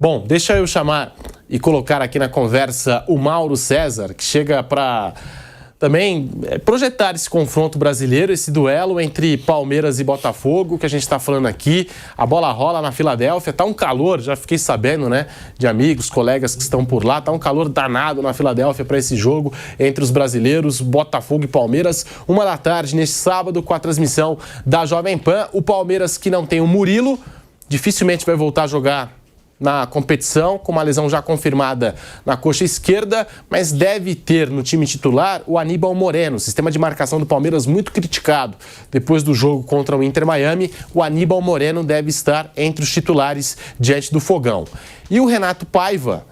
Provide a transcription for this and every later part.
Bom, deixa eu chamar e colocar aqui na conversa o Mauro César, que chega para também projetar esse confronto brasileiro, esse duelo entre Palmeiras e Botafogo, que a gente está falando aqui. A bola rola na Filadélfia, tá um calor, já fiquei sabendo, né, de amigos, colegas que estão por lá, tá um calor danado na Filadélfia para esse jogo entre os brasileiros, Botafogo e Palmeiras, 13h neste sábado, com a transmissão da Jovem Pan. O Palmeiras, que não tem o Murilo, dificilmente vai voltar a jogar na competição, com uma lesão já confirmada na coxa esquerda, mas deve ter no time titular o Aníbal Moreno, sistema de marcação do Palmeiras muito criticado. Depois do jogo contra o Inter Miami, o Aníbal Moreno deve estar entre os titulares diante do Fogão. E o Renato Paiva,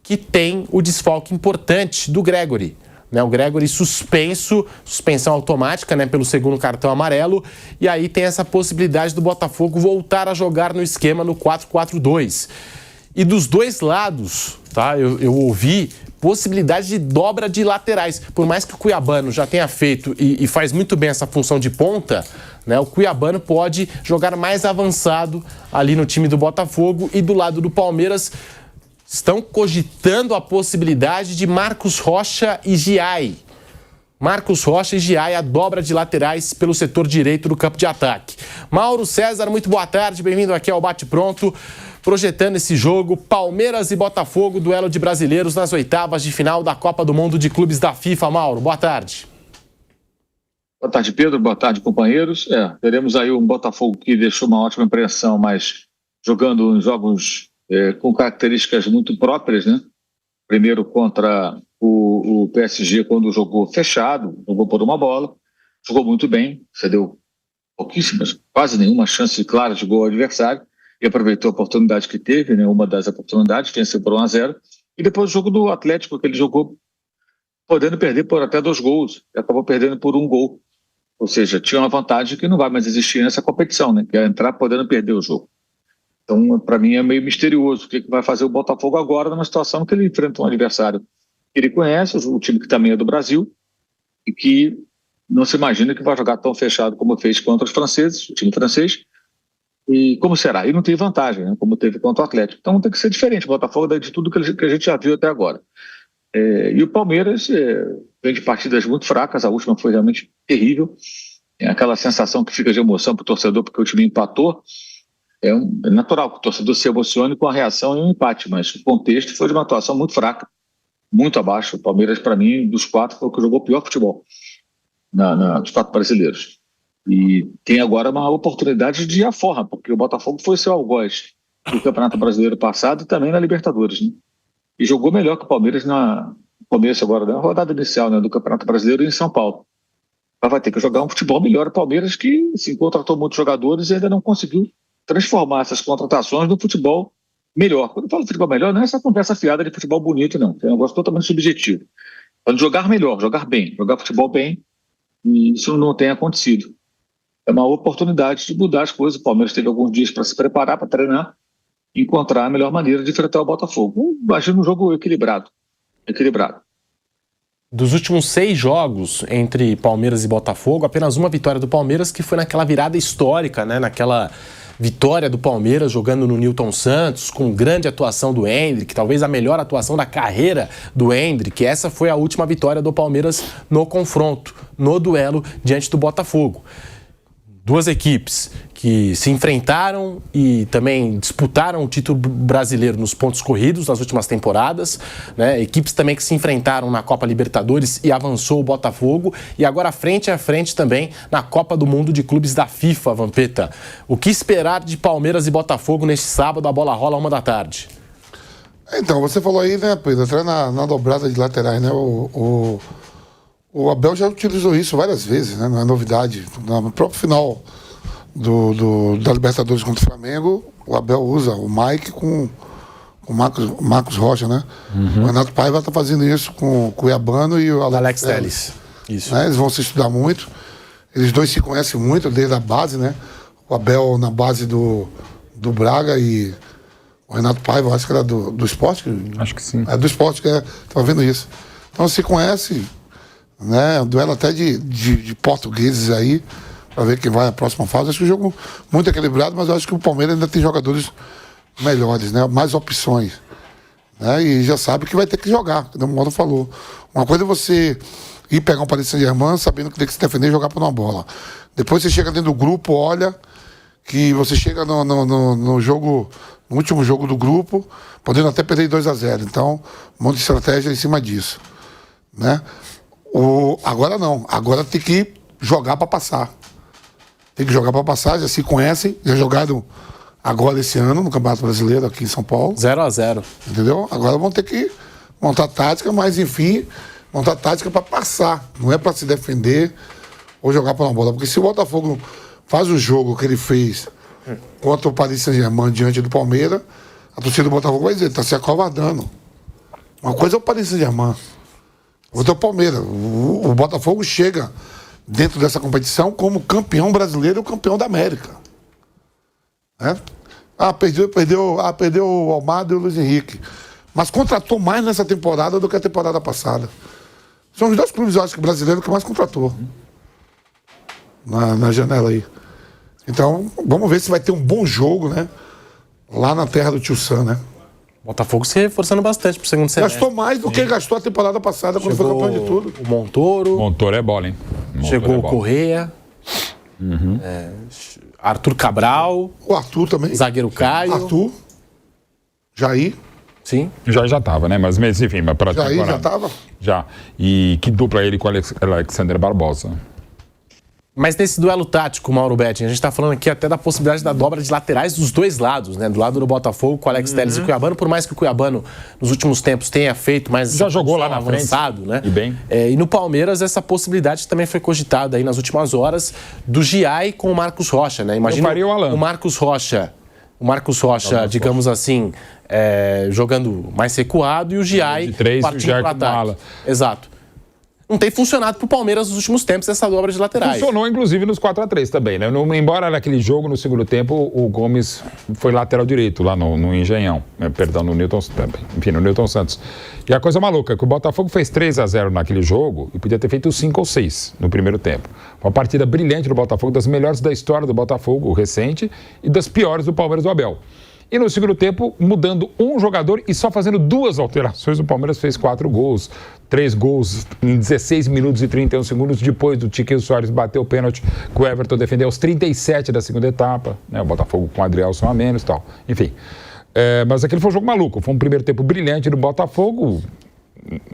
que tem o desfalque importante do Gregori. O Gregori suspensão automática, pelo segundo cartão amarelo, e aí tem essa possibilidade do Botafogo voltar a jogar no esquema no 4-4-2. E dos dois lados, tá? Eu ouvi possibilidade de dobra de laterais. Por mais que o Cuiabano já tenha feito e faz muito bem essa função de ponta, o Cuiabano pode jogar mais avançado ali no time do Botafogo, e do lado do Palmeiras estão cogitando a possibilidade de Marcos Rocha e Giai. Marcos Rocha e Giai, a dobra de laterais pelo setor direito do campo de ataque. Mauro César, muito boa tarde, bem-vindo aqui ao Bate Pronto, projetando esse jogo, Palmeiras e Botafogo, duelo de brasileiros nas oitavas de final da Copa do Mundo de Clubes da FIFA. Mauro, boa tarde. Boa tarde, Pedro, boa tarde, companheiros. Teremos aí um Botafogo que deixou uma ótima impressão, mas jogando em jogos com características muito próprias, né? Primeiro contra o PSG, quando jogou fechado, jogou por uma bola, jogou muito bem, cedeu pouquíssimas, quase nenhuma chance clara de gol ao adversário, e aproveitou a oportunidade que teve, né? Uma das oportunidades, venceu por 1-0, e depois o jogo do Atlético, que ele jogou podendo perder por até 2 gols, e acabou perdendo por 1 gol, ou seja, tinha uma vantagem que não vai mais existir nessa competição, né? Que é entrar podendo perder o jogo. Então, para mim, é meio misterioso o que vai fazer o Botafogo agora numa situação que ele enfrenta um adversário que ele conhece, o time que também é do Brasil, e que não se imagina que vai jogar tão fechado como fez contra os franceses, o time francês, e como será? E não tem vantagem, né, como teve contra o Atlético. Então tem que ser diferente o Botafogo de tudo que a gente já viu até agora. E o Palmeiras vem de partidas muito fracas, a última foi realmente terrível, aquela sensação que fica de emoção para o torcedor porque o time empatou. É natural que o torcedor se emocione com a reação e um empate, mas o contexto foi de uma atuação muito fraca, muito abaixo. O Palmeiras, para mim, dos 4, foi o que jogou o pior futebol dos 4 brasileiros. E tem agora uma oportunidade de ir à forra, porque o Botafogo foi seu algoz no Campeonato Brasileiro passado e também na Libertadores, né? E jogou melhor que o Palmeiras no começo agora da rodada inicial, né, do Campeonato Brasileiro em São Paulo. Mas vai ter que jogar um futebol melhor o Palmeiras, que se contratou muitos jogadores e ainda não conseguiu transformar essas contratações no futebol melhor. Quando eu falo futebol melhor, não é essa conversa fiada de futebol bonito, não. É um negócio totalmente subjetivo. Quando jogar melhor, jogar bem, jogar futebol bem, e isso não tem acontecido. É uma oportunidade de mudar as coisas. O Palmeiras teve alguns dias para se preparar, para treinar, e encontrar a melhor maneira de enfrentar o Botafogo. Imagina um jogo equilibrado. Dos últimos 6 jogos entre Palmeiras e Botafogo, apenas uma vitória do Palmeiras, que foi naquela virada histórica, né? Naquela vitória do Palmeiras jogando no Newton Santos, com grande atuação do Endrick, talvez a melhor atuação da carreira do Endrick. Essa foi a última vitória do Palmeiras no confronto, no duelo diante do Botafogo. 2 equipes que se enfrentaram e também disputaram o título brasileiro nos pontos corridos nas últimas temporadas, né? Equipes também que se enfrentaram na Copa Libertadores e avançou o Botafogo, e agora frente a frente também na Copa do Mundo de Clubes da FIFA, Vampeta. O que esperar de Palmeiras e Botafogo neste sábado? A bola rola 1h. Então, você falou aí, né, Pedro, até na dobrada de laterais, né? O Abel já utilizou isso várias vezes, né? Não é novidade. No próprio final da Libertadores contra o Flamengo, o Abel usa o Mike com o Marcos Rocha, né? O Renato Paiva está fazendo isso com o Cuiabano e o Alex Telles. Isso. Né? Eles vão se estudar muito. Eles dois se conhecem muito desde a base, né? O Abel na base do Braga e o Renato Paiva, acho que era do Sport. Acho que sim. É do Sport que estava vendo isso. Então se conhece, né? Um duelo até de portugueses aí, para ver quem vai à próxima fase. Acho que o jogo muito equilibrado, mas eu acho que o Palmeiras ainda tem jogadores melhores, né? Mais opções. Né? E já sabe que vai ter que jogar, como o Mauro falou. Uma coisa é você ir pegar um Paris Saint-Germain sabendo que tem que se defender e jogar por uma bola. Depois você chega dentro do grupo, olha que você chega no jogo, no último jogo do grupo, podendo até perder 2-0. Então, um monte de estratégia em cima disso. Né? Agora não, agora tem que jogar para passar. Tem que jogar para passar, já se conhecem, já jogaram agora esse ano no Campeonato Brasileiro aqui em São Paulo. 0-0. Entendeu? Agora vão ter que montar tática, mas enfim, montar tática para passar. Não é para se defender ou jogar para uma bola. Porque se o Botafogo faz o jogo que ele fez contra o Paris Saint-Germain diante do Palmeiras, a torcida do Botafogo vai dizer, está se acovardando. Uma coisa é o Paris Saint-Germain, outra é o Palmeiras. O Botafogo chega dentro dessa competição como campeão brasileiro e o campeão da América. Né? Perdeu o Almada e o Luiz Henrique. Mas contratou mais nessa temporada do que a temporada passada. São os dois clubes, eu acho, que brasileiro que mais contratou. Na janela aí. Então, vamos ver se vai ter um bom jogo, né? Lá na terra do Tio Sam, né? Botafogo se reforçando bastante pro segundo semestre. Gastou mais do que gastou a temporada passada quando foi campeão de tudo. O Montoro. Montoro é bola, hein? Chegou o Correia. Arthur Cabral. O Arthur também. Zagueiro Caio. Arthur. Jair. Sim. Já tava, né? Mas enfim, mas para Jair já tava? Já. E que dupla ele com o Alexander Barbosa. Mas nesse duelo tático, Mauro Betting, a gente está falando aqui até da possibilidade da dobra de laterais dos dois lados, né? Do lado do Botafogo, com o Alex Telles e o Cuiabano, por mais que o Cuiabano, nos últimos tempos, tenha feito mais... Já jogou lá na avançado, frente. Né? E bem. E no Palmeiras, essa possibilidade também foi cogitada aí nas últimas horas do Giai com o Marcos Rocha, né? Imagina o Marcos Rocha, digamos assim, jogando mais recuado e o Giai partindo para ataque. Exato. Não tem funcionado pro Palmeiras nos últimos tempos essa dobra de laterais. Funcionou, inclusive, nos 4-3 também, né? Embora naquele jogo, no segundo tempo, o Gomes foi lateral direito, lá no Engenhão. Perdão, no Newton Santos. E a coisa maluca é que o Botafogo fez 3-0 naquele jogo e podia ter feito 5 ou 6 no primeiro tempo. Uma partida brilhante do Botafogo, das melhores da história do Botafogo, recente, e das piores do Palmeiras do Abel. E no segundo tempo, mudando um jogador e só fazendo 2 alterações, o Palmeiras fez 4 gols. 3 gols em 16 minutos e 31 segundos, depois do Tiquinho Soares bater o pênalti que o Everton defendeu aos 37 da segunda etapa, né? O Botafogo com o Adrielson a menos e tal. Enfim, mas aquele foi um jogo maluco. Foi um primeiro tempo brilhante do Botafogo,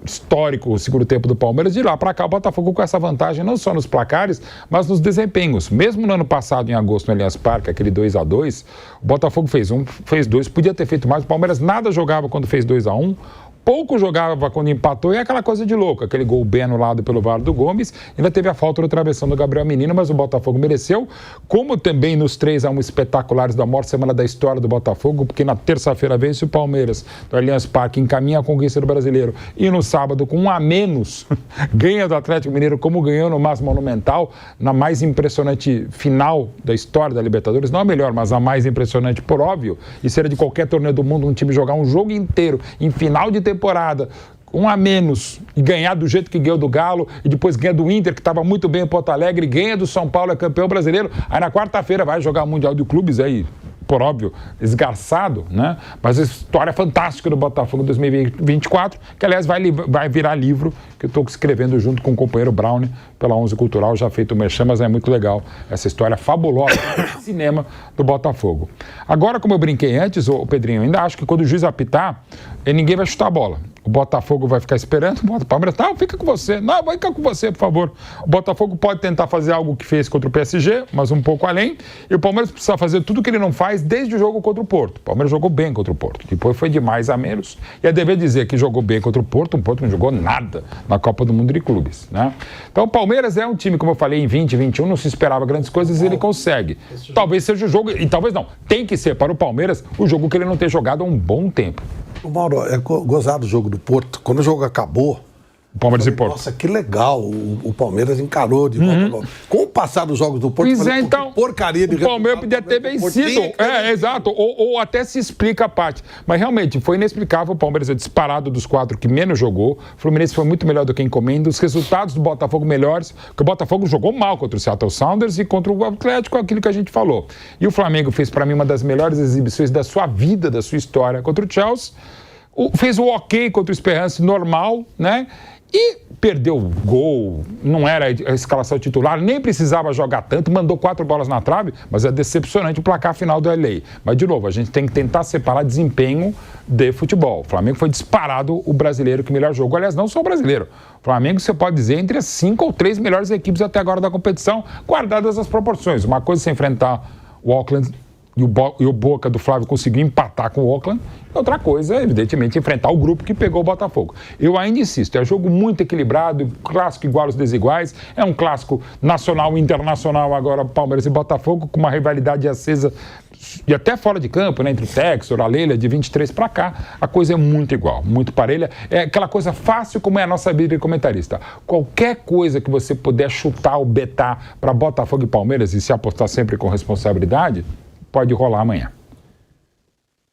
histórico o segundo tempo do Palmeiras. De lá para cá, o Botafogo com essa vantagem não só nos placares, mas nos desempenhos. Mesmo no ano passado, em agosto, no Allianz Parque, aquele 2-2, o Botafogo fez 1, fez 2, podia ter feito mais. O Palmeiras nada jogava quando fez 2-1. Pouco jogava quando empatou, e é aquela coisa de louco, aquele gol bem anulado pelo VAR do Gomes, ainda teve a falta no travessão do Gabriel Menino, mas o Botafogo mereceu, como também nos 3-1 espetaculares da maior semana da história do Botafogo, porque na terça-feira vence o Palmeiras do Allianz Parque, encaminha a conquista do Brasileiro, e no sábado, com 1 a menos, ganha do Atlético Mineiro, como ganhou no Massa Monumental, na mais impressionante final da história da Libertadores, não a melhor, mas a mais impressionante por óbvio, e seria de qualquer torneio do mundo um time jogar um jogo inteiro em final de temporada, 1 a menos, e ganhar do jeito que ganhou do Galo, e depois ganha do Inter, que estava muito bem em Porto Alegre, ganha do São Paulo, é campeão brasileiro, aí na quarta-feira vai jogar o Mundial de Clubes aí, por óbvio, esgarçado, né? Mas a história fantástica do Botafogo 2024, que aliás vai virar livro, que eu estou escrevendo junto com o companheiro Brownie, pela 11 Cultural, já feito o merchan, mas é muito legal essa história fabulosa do cinema do Botafogo. Agora, como eu brinquei antes, o Pedrinho, ainda acho que quando o juiz apitar, ninguém vai chutar a bola. O Botafogo vai ficar esperando, o Palmeiras, não, fica com você. Não, vai ficar com você, por favor. O Botafogo pode tentar fazer algo que fez contra o PSG, mas um pouco além. E o Palmeiras precisa fazer tudo que ele não faz desde o jogo contra o Porto. O Palmeiras jogou bem contra o Porto. Depois foi de mais a menos. E é dever dizer que jogou bem contra o Porto não jogou nada na Copa do Mundo de Clubes, né? Então o Palmeiras é um time, como eu falei, em 2021 não se esperava grandes coisas e ele consegue. Talvez seja o jogo, e talvez não, tem que ser para o Palmeiras o jogo que ele não tem jogado há um bom tempo. O Mauro, é gozado o jogo do Porto. Quando o jogo acabou, O Palmeiras e Porto. Nossa, que legal. O Palmeiras encarou de volta. Com o passar dos jogos do Porto, Pois é, então, porcaria de o Palmeiras podia ter vencido. Exato. Ou até se explica a parte. Mas realmente, foi inexplicável. O Palmeiras é disparado dos 4 que menos jogou. O Fluminense foi muito melhor do que encomenda. Os resultados do Botafogo melhores, porque o Botafogo jogou mal contra o Seattle Sounders e contra o Atlético, aquilo que a gente falou. E o Flamengo fez, para mim, uma das melhores exibições da sua vida, da sua história, contra o Chelsea. Fez o ok contra o Esperance normal, né? E perdeu o gol, não era a escalação titular, nem precisava jogar tanto, mandou 4 bolas na trave, mas é decepcionante o placar final do LA. Mas, de novo, a gente tem que tentar separar desempenho de futebol. O Flamengo foi disparado o brasileiro que melhor jogou. Aliás, não só o brasileiro. O Flamengo, você pode dizer, entre as 5 ou 3 melhores equipes até agora da competição, guardadas as proporções. Uma coisa é você enfrentar o Auckland e o Boca do Flávio conseguiu empatar com o Auckland. Outra coisa, evidentemente, enfrentar o grupo que pegou o Botafogo. Eu ainda insisto, é um jogo muito equilibrado, clássico igual aos desiguais, é um clássico nacional e internacional agora, Palmeiras e Botafogo, com uma rivalidade acesa e até fora de campo, né, entre o Textor, a Leila, de 23 para cá, a coisa é muito igual, muito parelha. É aquela coisa fácil como é a nossa vida de comentarista. Qualquer coisa que você puder chutar ou betar para Botafogo e Palmeiras e se apostar sempre com responsabilidade, pode rolar amanhã.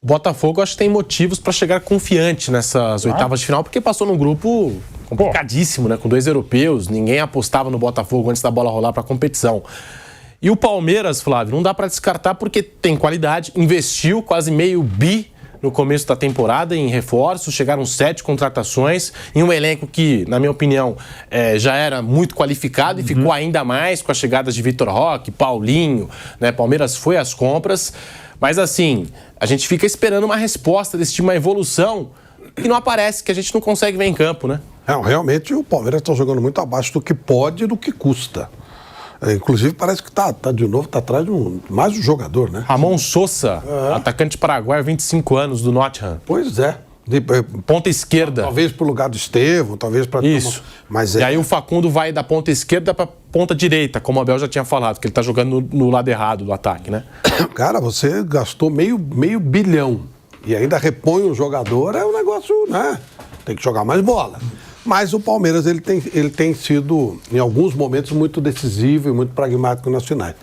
O Botafogo, acho que tem motivos para chegar confiante nessas oitavas de final, porque passou num grupo complicadíssimo, né? Com 2 europeus, ninguém apostava no Botafogo antes da bola rolar para a competição. E o Palmeiras, Flávio, não dá para descartar porque tem qualidade, investiu quase meio bi no começo da temporada em reforços, chegaram 7 contratações, em um elenco que, na minha opinião, já era muito qualificado e ficou ainda mais com as chegadas de Vitor Roque, Paulinho, né? Palmeiras foi às compras, mas assim, a gente fica esperando uma resposta desse time, uma evolução, que não aparece, que a gente não consegue ver em campo, né? Não, realmente o Palmeiras está jogando muito abaixo do que pode e do que custa. Inclusive, parece que tá de novo, tá atrás de mais um jogador, né? Ramon Sosa, atacante paraguaio, 25 anos, do Nottingham. Pois é. Ponta esquerda. Talvez pro lugar do Estevão, talvez para... Isso. Mas E aí o Facundo vai da ponta esquerda para ponta direita, como o Abel já tinha falado, que ele tá jogando no lado errado do ataque, né? Cara, você gastou meio bilhão e ainda repõe um jogador, é um negócio, né? Tem que jogar mais bola. Mas o Palmeiras, ele tem sido, em alguns momentos, muito decisivo e muito pragmático nas finais.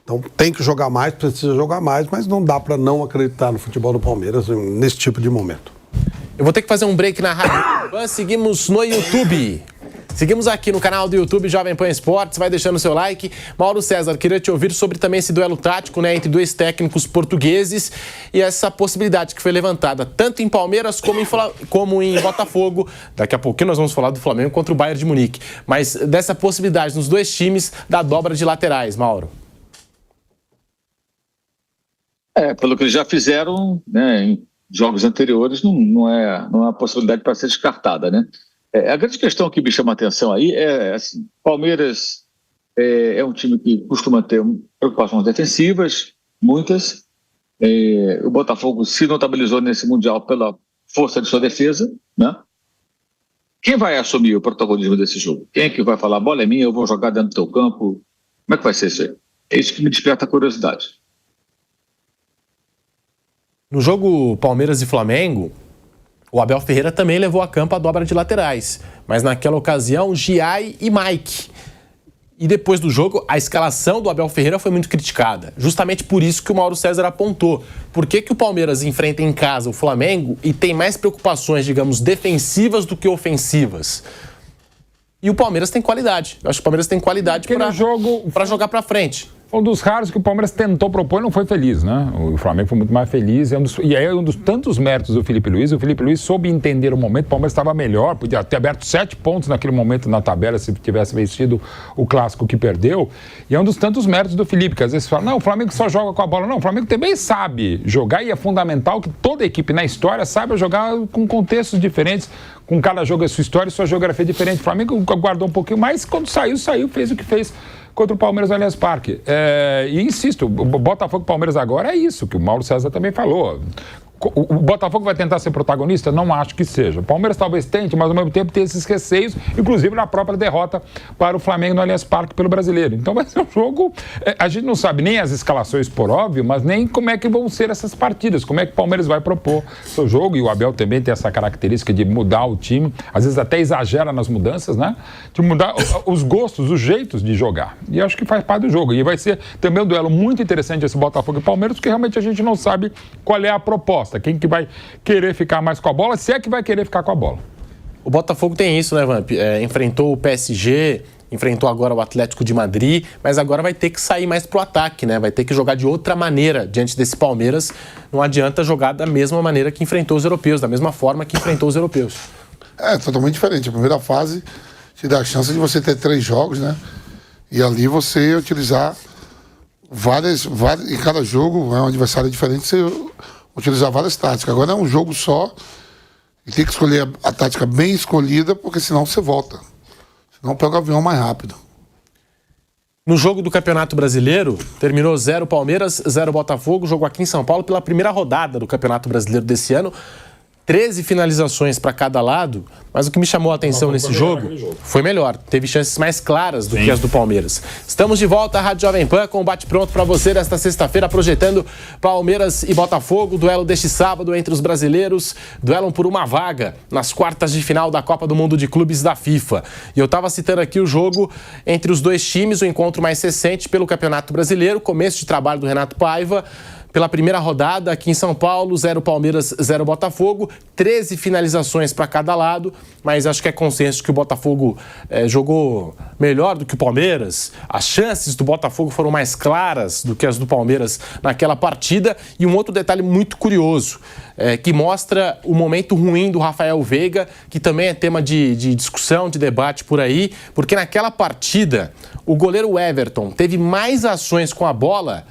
Então, tem que jogar mais, precisa jogar mais, mas não dá para não acreditar no futebol do Palmeiras nesse tipo de momento. Eu vou ter que fazer um break na Rádio. Seguimos no YouTube. Seguimos aqui no canal do YouTube Jovem Pan Esportes, vai deixando o seu like. Mauro César, queria te ouvir sobre também esse duelo tático, né, entre 2 técnicos portugueses e essa possibilidade que foi levantada tanto em Palmeiras como em Botafogo. Daqui a pouquinho nós vamos falar do Flamengo contra o Bayern de Munique. Mas dessa possibilidade nos 2 times da dobra de laterais, Mauro. Pelo que eles já fizeram, né, em jogos anteriores, não é uma possibilidade para ser descartada, né? A grande questão que me chama a atenção aí é assim, Palmeiras é um time que costuma ter preocupações defensivas, muitas. O Botafogo se notabilizou nesse Mundial pela força de sua defesa, né? Quem vai assumir o protagonismo desse jogo? Quem é que vai falar, a bola é minha, eu vou jogar dentro do teu campo? Como é que vai ser isso aí? É isso que me desperta a curiosidade. No jogo Palmeiras e Flamengo, o Abel Ferreira também levou a campo a dobra de laterais, mas naquela ocasião, Giai e Mike. E depois do jogo, a escalação do Abel Ferreira foi muito criticada. Justamente por isso que o Mauro César apontou. Por que o Palmeiras enfrenta em casa o Flamengo e tem mais preocupações, digamos, defensivas do que ofensivas? E o Palmeiras tem qualidade. Eu acho que o Palmeiras tem qualidade para jogar para frente. Um dos raros que o Palmeiras tentou propor e não foi feliz, né? O Flamengo foi muito mais feliz. E é um dos tantos méritos do Felipe Luiz. O Felipe Luiz soube entender o momento. O Palmeiras estava melhor, podia ter aberto 7 pontos naquele momento na tabela se tivesse vencido o clássico que perdeu. E é um dos tantos méritos do Felipe, que às vezes fala, não, o Flamengo só joga com a bola. Não, o Flamengo também sabe jogar e é fundamental que toda equipe na história saiba jogar com contextos diferentes. Com cada jogo a sua história e sua geografia diferente. O Flamengo guardou um pouquinho mais, quando saiu, fez o que fez contra o Palmeiras no Allianz Parque. E insisto, o Botafogo e Palmeiras agora é isso, que o Mauro César também falou. O Botafogo vai tentar ser protagonista? Não acho que seja. O Palmeiras talvez tente, mas ao mesmo tempo tem esses receios, inclusive na própria derrota para o Flamengo no Allianz Parque pelo Brasileiro. Então vai ser um jogo... A gente não sabe nem as escalações por óbvio, mas nem como é que vão ser essas partidas, como é que o Palmeiras vai propor seu jogo. E o Abel também tem essa característica de mudar o time, às vezes até exagera nas mudanças, né? De mudar os gostos, os jeitos de jogar. E acho que faz parte do jogo. E vai ser também um duelo muito interessante esse Botafogo e Palmeiras, porque realmente a gente não sabe qual é a proposta. Quem que vai querer ficar mais com a bola, se é que vai querer ficar com a bola. O Botafogo tem isso, né, Vamp? Enfrentou o PSG, enfrentou agora o Atlético de Madrid, mas agora vai ter que sair mais pro ataque, né? Vai ter que jogar de outra maneira diante desse Palmeiras. Não adianta jogar da mesma maneira que enfrentou os europeus, da mesma forma que enfrentou os europeus. É totalmente diferente. A primeira fase te dá a chance de você ter 3 jogos, né? E ali você utilizar várias em cada jogo, é um adversário diferente, você utilizar várias táticas. Agora é um jogo só e tem que escolher a tática bem escolhida, porque senão você volta. Senão pega o avião mais rápido. No jogo do Campeonato Brasileiro, terminou 0 Palmeiras, 0 Botafogo, jogo aqui em São Paulo pela primeira rodada do Campeonato Brasileiro desse ano. 13 finalizações para cada lado, mas o que me chamou a atenção nesse jogo foi melhor. Teve chances mais claras do que as do Palmeiras. Estamos de volta à Rádio Jovem Pan com o bate-pronto para você desta sexta-feira, projetando Palmeiras e Botafogo, duelo deste sábado entre os brasileiros, duelam por uma vaga nas quartas de final da Copa do Mundo de Clubes da FIFA. E eu estava citando aqui o jogo entre os dois times, o encontro mais recente pelo Campeonato Brasileiro, começo de trabalho do Renato Paiva. Pela primeira rodada, aqui em São Paulo, 0 Palmeiras, 0 Botafogo, 13 finalizações para cada lado, mas acho que é consenso que o Botafogo jogou melhor do que o Palmeiras. As chances do Botafogo foram mais claras do que as do Palmeiras naquela partida. E um outro detalhe muito curioso, que mostra o momento ruim do Rafael Veiga, que também é tema de discussão, de debate por aí, porque naquela partida, o goleiro Everton teve mais ações com a bola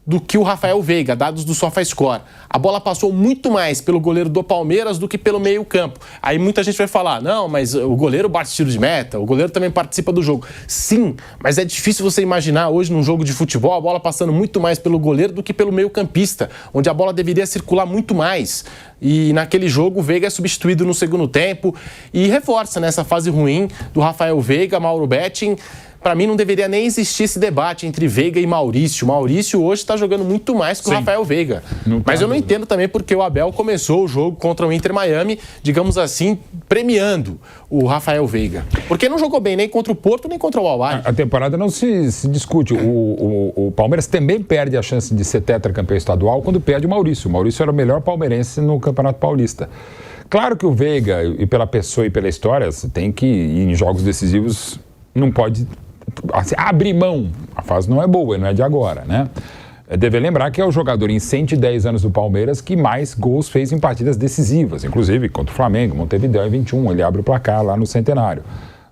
do que o Rafael Veiga, dados do SofaScore. A bola passou muito mais pelo goleiro do Palmeiras do que pelo meio-campo. Aí muita gente vai falar, não, mas o goleiro bate tiro de meta, o goleiro também participa do jogo. Sim, mas é difícil você imaginar hoje num jogo de futebol a bola passando muito mais pelo goleiro do que pelo meio-campista, onde a bola deveria circular muito mais. E naquele jogo o Veiga é substituído no segundo tempo e reforça nessa fase ruim do Rafael Veiga, Mauro Betting. Para mim não deveria nem existir esse debate entre Veiga e Maurício. Maurício hoje está jogando muito mais que o Rafael Veiga. Mas eu não entendo também porque o Abel começou o jogo contra o Inter Miami, digamos assim, premiando o Rafael Veiga. Porque não jogou bem nem contra o Porto, nem contra o Al-Ahly. A temporada não se discute. O Palmeiras também perde a chance de ser tetracampeão estadual quando perde o Maurício. O Maurício era o melhor palmeirense no Campeonato Paulista. Claro que o Veiga, e pela pessoa e pela história, tem que ir em jogos decisivos, não pode... Assim, abrir mão, a fase não é boa, não é de agora, né? Deve lembrar que é o jogador em 110 anos do Palmeiras que mais gols fez em partidas decisivas, inclusive contra o Flamengo, Montevidéu em 21, ele abre o placar lá no Centenário.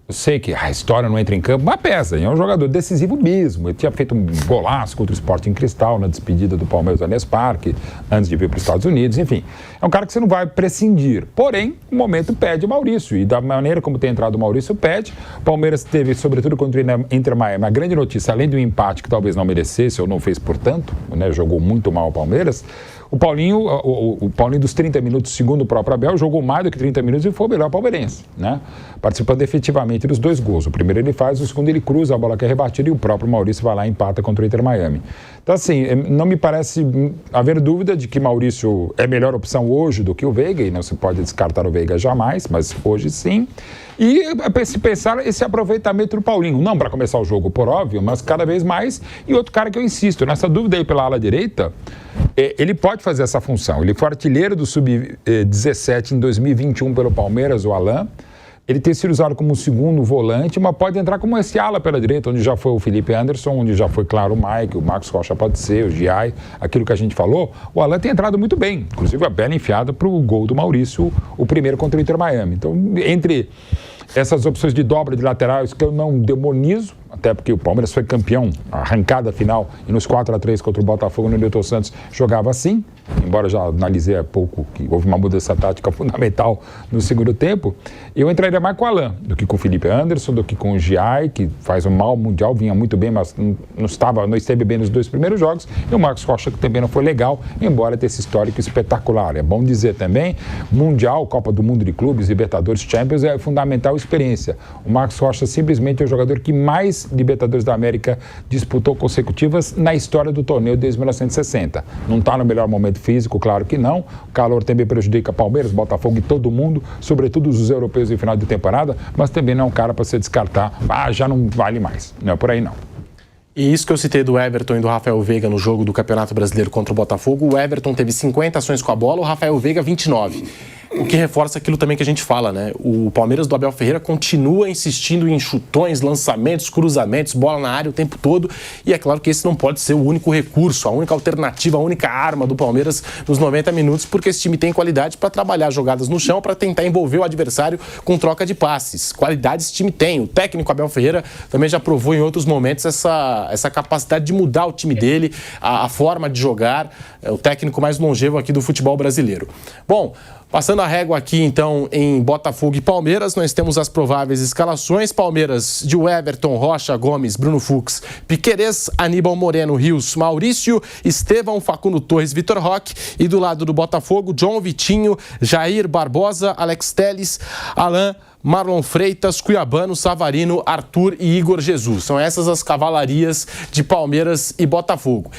Eu sei que a história não entra em campo, mas pesa, é um jogador decisivo mesmo. Ele tinha feito um golaço contra o Sporting Cristal na despedida do Palmeiras do Allianz Parque, antes de vir para os Estados Unidos, enfim. É um cara que você não vai prescindir. Porém, o momento pede o Maurício, e da maneira como tem entrado o Maurício, pede. O Palmeiras teve, sobretudo contra o Inter Miami, uma grande notícia, além do empate que talvez não merecesse ou não fez por tanto, né, jogou muito mal o Palmeiras. O Paulinho dos 30 minutos, segundo o próprio Abel, jogou mais do que 30 minutos e foi o melhor palmeirense, né? Participando efetivamente dos 2 gols. O primeiro ele faz, o segundo ele cruza a bola que é rebatida e o próprio Maurício vai lá e empata contra o Inter Miami. Então, assim, não me parece haver dúvida de que Maurício é melhor opção hoje do que o Veiga, e não se pode descartar o Veiga jamais, mas hoje sim. E se pensar esse aproveitamento do Paulinho, não para começar o jogo, por óbvio, mas cada vez mais. E outro cara que eu insisto, nessa dúvida aí pela ala direita, ele pode fazer essa função. Ele foi artilheiro do Sub-17 em 2021 pelo Palmeiras, o Alain. Ele tem sido usado como segundo volante, mas pode entrar como esse ala pela direita, onde já foi o Felipe Anderson, onde já foi, claro, o Mike, o Marcos Rocha pode ser, o Giai, aquilo que a gente falou. O Alain tem entrado muito bem, inclusive a bela enfiada para o gol do Maurício, o primeiro contra o Inter Miami. Então, entre essas opções de dobra de laterais que eu não demonizo, até porque o Palmeiras foi campeão, arrancada final, e nos 4-3 contra o Botafogo no Newton Santos jogava assim, embora já analisei há pouco que houve uma mudança tática fundamental no segundo tempo, eu entraria mais com o Alan do que com o Felipe Anderson, do que com o Giai, que faz um mau mundial, vinha muito bem, mas não esteve bem nos 2 primeiros jogos, e o Marcos Rocha, que também não foi legal, embora tenha esse histórico espetacular. É bom dizer também, Mundial, Copa do Mundo de Clubes, Libertadores, Champions, é fundamental experiência. O Marcos Rocha simplesmente é o jogador que mais Libertadores da América disputou consecutivas na história do torneio desde 1960. Não está no melhor momento físico, claro que não. O calor também prejudica Palmeiras, Botafogo e todo mundo, sobretudo os europeus em final de temporada, mas também não é um cara para se descartar. Já não vale mais. Não é por aí, não. E isso que eu citei do Everton e do Rafael Veiga no jogo do Campeonato Brasileiro contra o Botafogo, o Everton teve 50 ações com a bola, o Rafael Veiga 29. O que reforça aquilo também que a gente fala, né? O Palmeiras do Abel Ferreira continua insistindo em chutões, lançamentos, cruzamentos, bola na área o tempo todo. E é claro que esse não pode ser o único recurso, a única alternativa, a única arma do Palmeiras nos 90 minutos, porque esse time tem qualidade para trabalhar jogadas no chão, para tentar envolver o adversário com troca de passes. Qualidade esse time tem. O técnico Abel Ferreira também já provou em outros momentos essa capacidade de mudar o time dele, a forma de jogar. É o técnico mais longevo aqui do futebol brasileiro. Bom, passando a régua aqui, então, em Botafogo e Palmeiras, nós temos as prováveis escalações. Palmeiras de Everton, Rocha, Gomes, Bruno Fux, Piquerez, Aníbal Moreno, Rios, Maurício, Estevão, Facundo Torres, Vitor Roque. E do lado do Botafogo, John Vitinho, Jair Barbosa, Alex Telles, Alain, Marlon Freitas, Cuiabano, Savarino, Arthur e Igor Jesus. São essas as cavalarias de Palmeiras e Botafogo.